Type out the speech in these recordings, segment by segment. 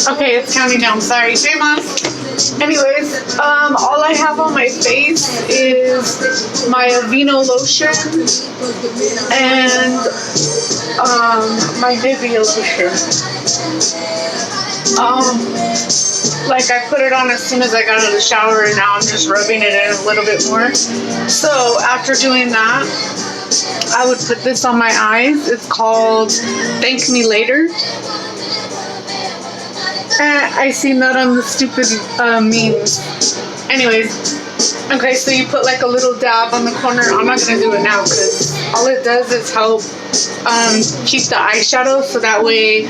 Okay, it's counting down. Sorry. Hey, Mom. Anyways, all I have on my face is my Aveeno lotion and my Nivea lotion. Like I put it on as soon as I got out of the shower, and now I'm just rubbing it in a little bit more. So after doing that, I would put this on my eyes. It's called Thank Me Later. I seen that on the stupid memes. Anyways, okay, so you put like a little dab on the corner. I'm not gonna do it now because all it does is help keep the eyeshadow, so that way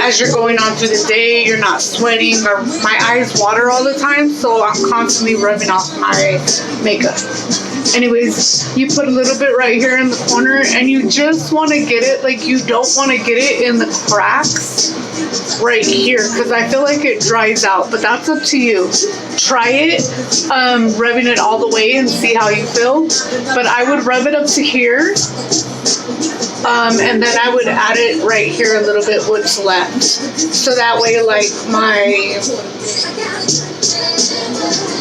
as you're going on through the day, you're not sweating, or my eyes water all the time, so I'm constantly rubbing off my makeup. Anyways, you put a little bit right here in the corner, and you just want to get it, like you don't want to get it in the cracks right here, because I feel like it dries out, but that's up to you. Try it, rubbing it all the way and see how you feel. But I would rub it up to here, and then I would add it right here a little bit what's left. So that way, like my,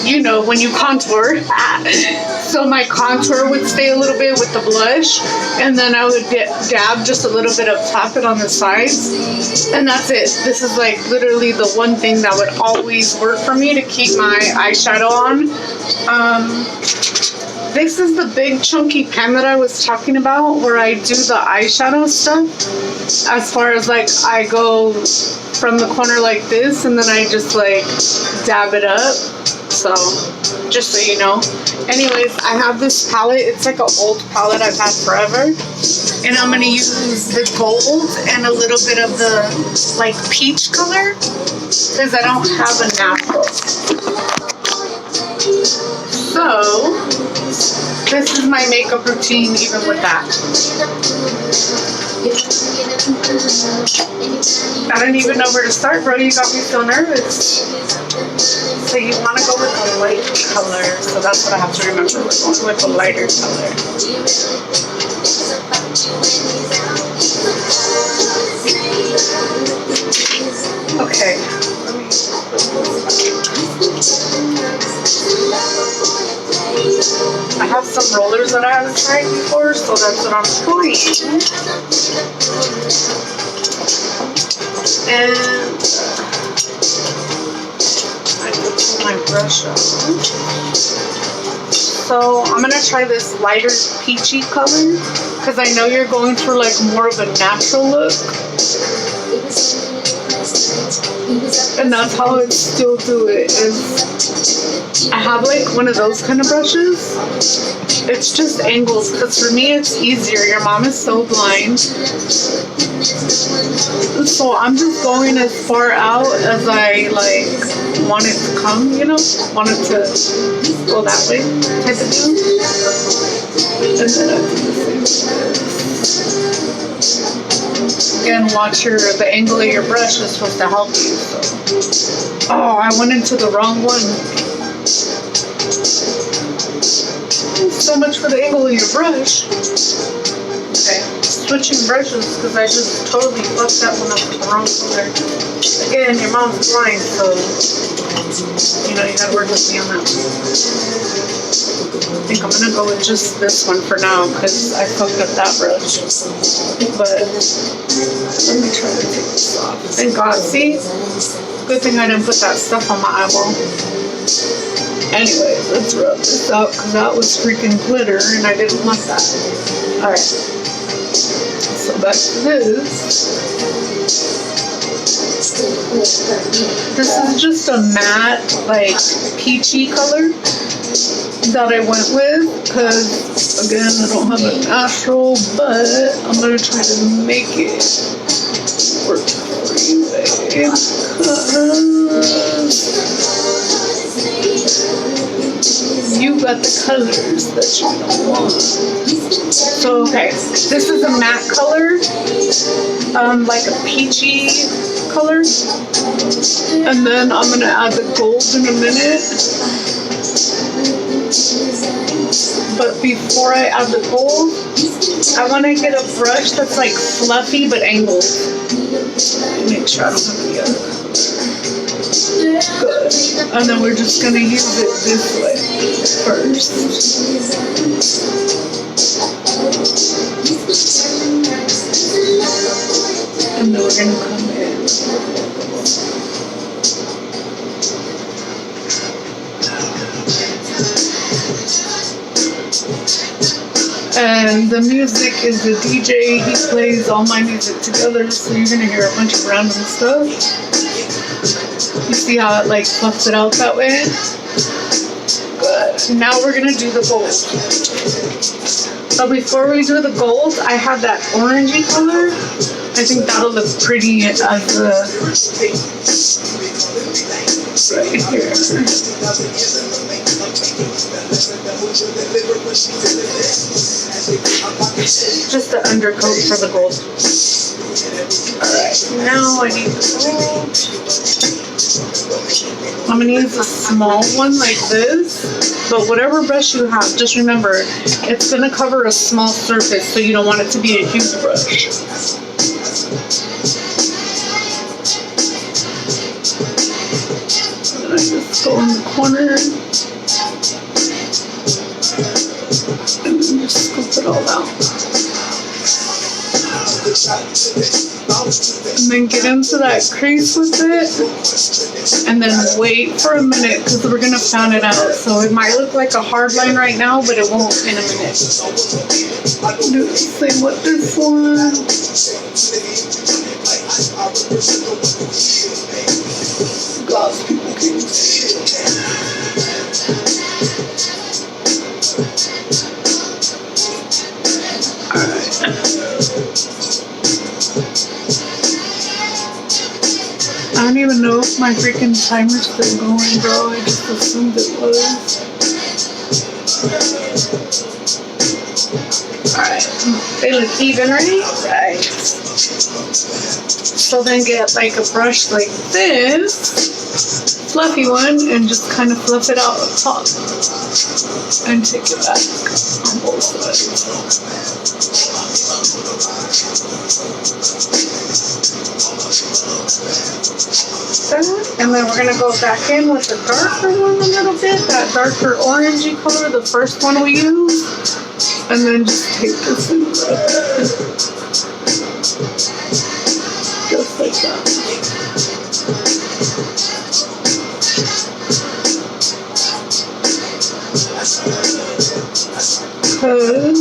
you know, when you contour, so my contour would stay a little bit with the blush, and then I would dab just a little bit up top it on the sides, and that's it. This is like literally the one thing that would always work for me to keep my eyeshadow on. This is the big chunky pen that I was talking about, where I do the eyeshadow stuff. As far as like I go from the corner like this, and then I just like dab it up. So just so you know. Anyways, I have this palette. It's like an old palette I've had forever, and I'm gonna use the gold and a little bit of the like peach color because I don't have a natural. So this is my makeup routine even with that. I don't even know where to start, bro. You got me so nervous. So you want to go with a light color, so that's what I have to remember. We're going with a lighter color. Okay. I have some rollers that I haven't tried before, so that's what I'm doing. And I put my brush on. So I'm gonna try this lighter peachy color because I know you're going for like more of a natural look. And that's how I still do it. Is I have like one of those kind of brushes. It's just angles because for me it's easier. Your mom is so blind. So I'm just going as far out as I like want it to come, you know? Want it to go that way type of deal. And then I do the same. Again, watch the angle of your brush is supposed to help you. So. Oh, I went into the wrong one. So much for the angle of your brush. Okay, switching brushes because I just totally fucked that one up with the wrong color. Again, your mom's blind, so you know you gotta work with me on that one. I think I'm gonna go with just this one for now because I fucked up that brush. But let me try to take this off. Thank God. See? Good thing I didn't put that stuff on my eyeball. Anyway, let's rub this out because that was freaking glitter and I didn't want that. Alright. So back to this. This is just a matte, like, peachy color that I went with because, again, I don't have a natural, but I'm going to try to make it work for you, babe. You got the colors that you don't want. So, okay, this is a matte color, like a peachy color. And then I'm going to add the gold in a minute. But before I add the gold, I want to get a brush that's like fluffy but angled. Make sure I don't have any other. Good. And then we're just going to use it this way first. And then we're going to come in. And the music is the DJ. He plays all my music together, so you're gonna hear a bunch of random stuff. You see how it like fluffs it out that way? Good. Now we're gonna do the gold. But before we do the gold, I have that orangey color. I think that'll look pretty as a thing. Right here. Just the undercoat for the gold. Alright, now I need the gold. I'm going to use a small one like this, but whatever brush you have, just remember, it's going to cover a small surface, so you don't want it to be a huge brush. And I just go in the corner. And then just scoop it all out. And then get into that crease with it. And then wait for a minute because we're going to fan it out. So it might look like a hard line right now, but it won't in a minute. Do the same with this one. Gloss people can see it. I don't even know if my freaking timer's still going, bro. I just assumed it was. Alright. They look even, right? Right. So then get like a brush like this, fluffy one, and just kind of fluff it out up top. And take it back on both sides. And then we're going to go back in with the darker one a little bit, that darker orangey color, the first one we used. And then just take this and just like that. Because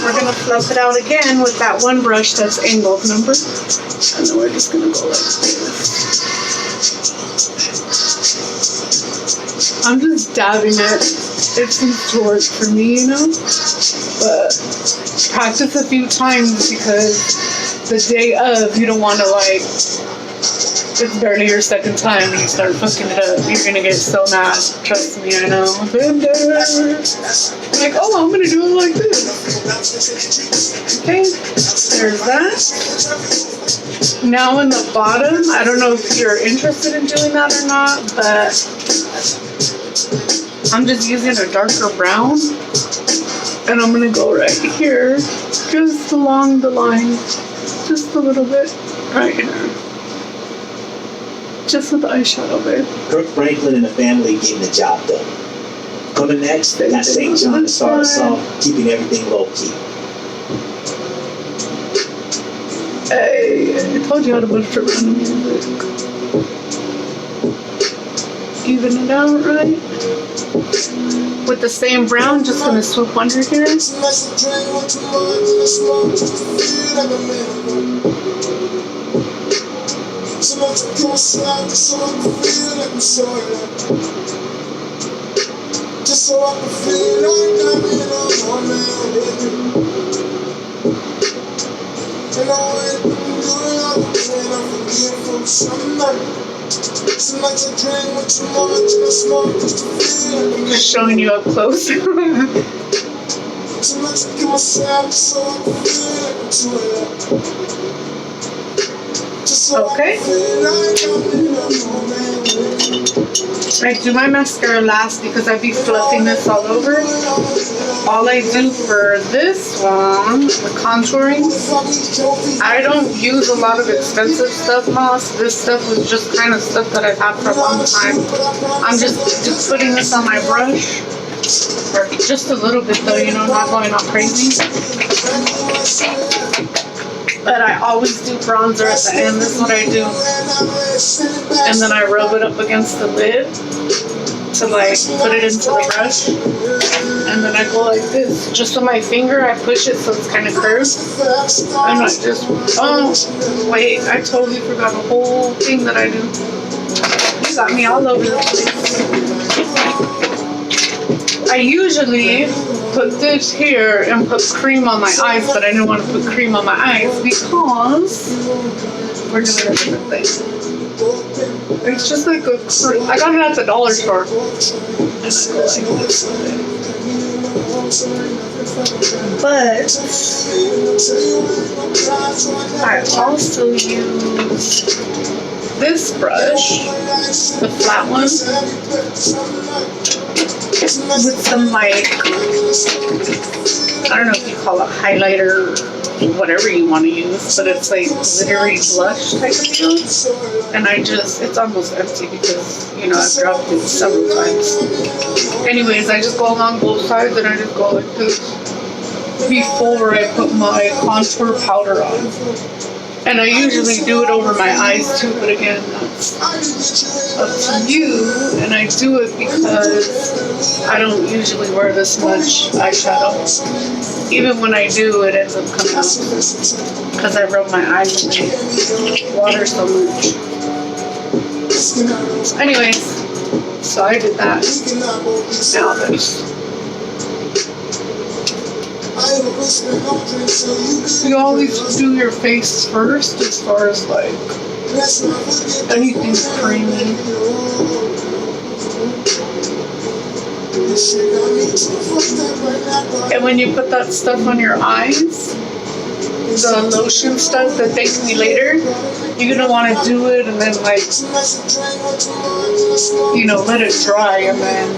we're going to fluff it out again with that one brush that's angled, remember? And then we're just going to go like this. I'm just dabbing it. It seems to work for me, you know? But practice a few times because the day of, you don't want to like, it's barely your second time and you start fucking it up. You're going to get so mad. Trust me, I know. Like, oh, I'm going to do it like this. Okay, there's that. Now in the bottom, I don't know if you're interested in doing that or not, but I'm just using a darker brown. And I'm going to go right here, just along the line, just a little bit, right here. Just with the eyeshadow, babe. Kirk Franklin and the family getting the job done. Coming next, they got St. John to start us off, keeping everything low key. Hey, I told you how to put it around music. Even it out, right? With the same brown, just gonna swoop under here. Just so I can feel like I'm in a moment with you. And I went through all the pain I forget from somebody. Sometimes I drink with too much and I smoke just to feel like I'm just showing you up close. Sometimes I give myself just so I can feel like I'm too alive. Just so I can feel like I'm in a moment with you. I do my mascara last because I'd be fluffing this all over. All I do for this one, the contouring, I don't use a lot of expensive stuff, Moss. This stuff was just kind of stuff that I've had for a long time. I'm just putting this on my brush. Or just a little bit though, you know, not going all crazy. But I always do bronzer at the end. This is what I do. And then I rub it up against the lid to like put it into the brush. And then I go like this. Just with my finger, I push it so it's kind of curved. And I just, oh, wait, I totally forgot a whole thing that I do. You got me all over the place. I usually put this here and put cream on my eyes, but I didn't want to put cream on my eyes because we're doing a different thing. It's just like a cream. I got it at the dollar store. And I go like this with it. But I also use this brush, the flat one, with some like, I don't know if you call it highlighter, whatever you want to use, but it's like glittery blush type of deal. And it's almost empty because, you know, I've dropped it several times. Anyways, I just go along both sides and I just go like this before I put my contour powder on. And I usually do it over my eyes too, but again, that's up to you. And I do it because I don't usually wear this much eyeshadow. Even when I do, it ends up coming out because I rub my eyes in the water so much. Anyways, so I did that. Now this. You always do your face first as far as like anything creamy. And when you put that stuff on your eyes, the lotion stuff that thanks me later, you're gonna want to do it and then like, you know, let it dry and then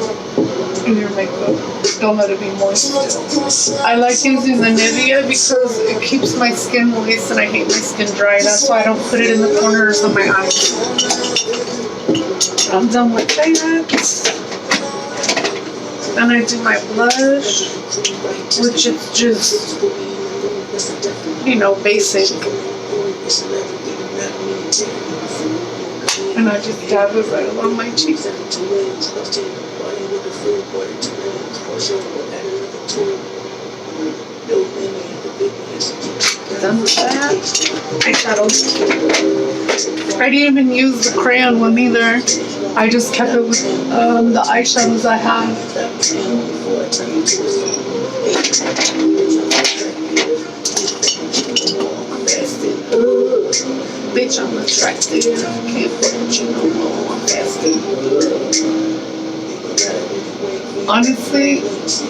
do your makeup. Don't let it be moist still. I like using the Nivea because it keeps my skin moist and I hate my skin dry. That's why I don't put it in the corners of my eyes. I'm done with that. Then I do my blush, which is just, you know, basic. And I just dab it right along my cheek. Done with that. Eyeshadow. I didn't even use the crayon one either. I just kept it with the eyeshadows I have. Bitch, I'm attracted. Can't fuck with you no more. I'm fasting. Honestly,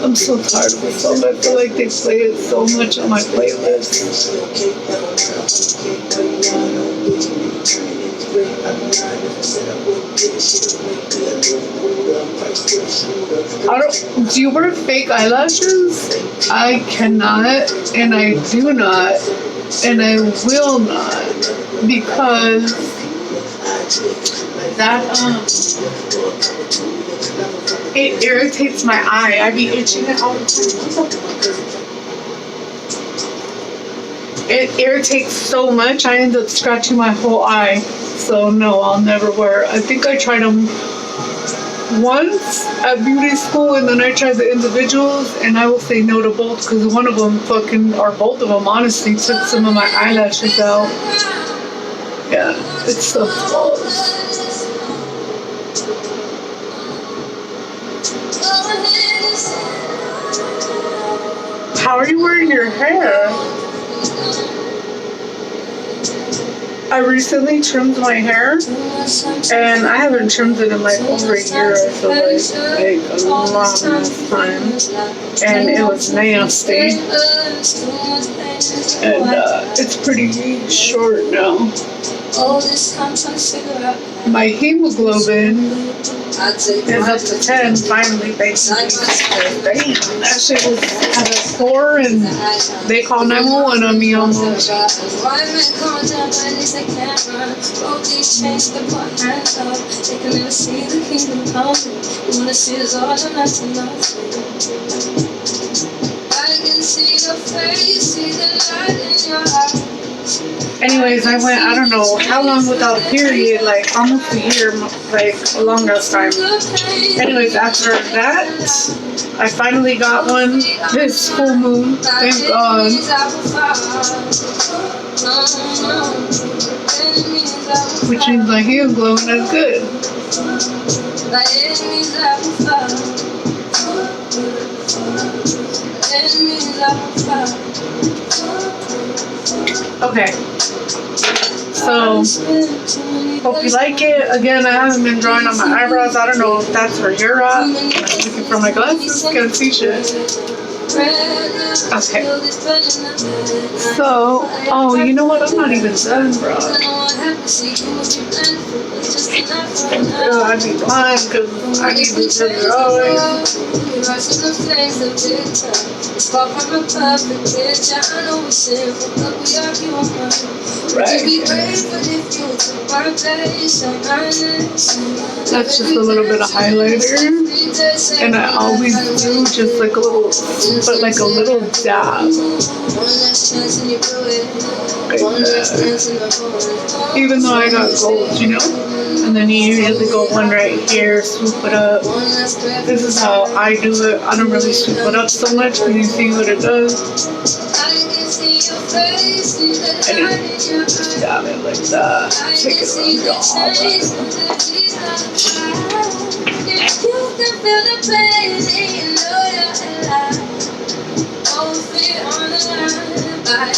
I'm so tired of this song. I feel like they play it so much on my playlist. Do you wear fake eyelashes? I cannot, and I do not, and I will not, because that, it irritates my eye. I be itching it all the time. It irritates so much, I end up scratching my whole eye. So no, I'll never wear it. I think I tried them once at beauty school, and then I tried the individuals, and I will say no to both because one of them or both of them honestly took some of my eyelashes out. Yeah, it's so close. How are you wearing your hair? I recently trimmed my hair, and I haven't trimmed it in like over a year, I feel like a long time, and it was nasty, and it's pretty short now. my hemoglobin is up to 10 finally, thanks to Jesus. Dang, that shit was at a 4 and they call 911 on me almost. Anyways, I went, I don't know how long without a period, like almost a year, like a long ass time. Anyways, after that, I finally got one this full moon, thank God. Which means my hemoglobin is good. Okay, so hope you like it. Again, I haven't been drawing on my eyebrows. I don't know if that's where you're at. I'm looking for my glasses, can't see shit. Okay. So, oh, you know what? I'm not even done, bro. I need mine because I need this for drawing. Right. That's just a little bit of highlighter. And I always do just like a little, but like a little dab. Even though I got gold, you know? And then you usually go one right here, swoop it up. This is how I do it. I don't really swoop it up so much, but you see what it does. And just dab it like that. Take it around your arm.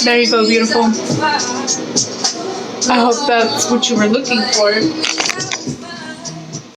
There you go, beautiful. I hope that's what you were looking for.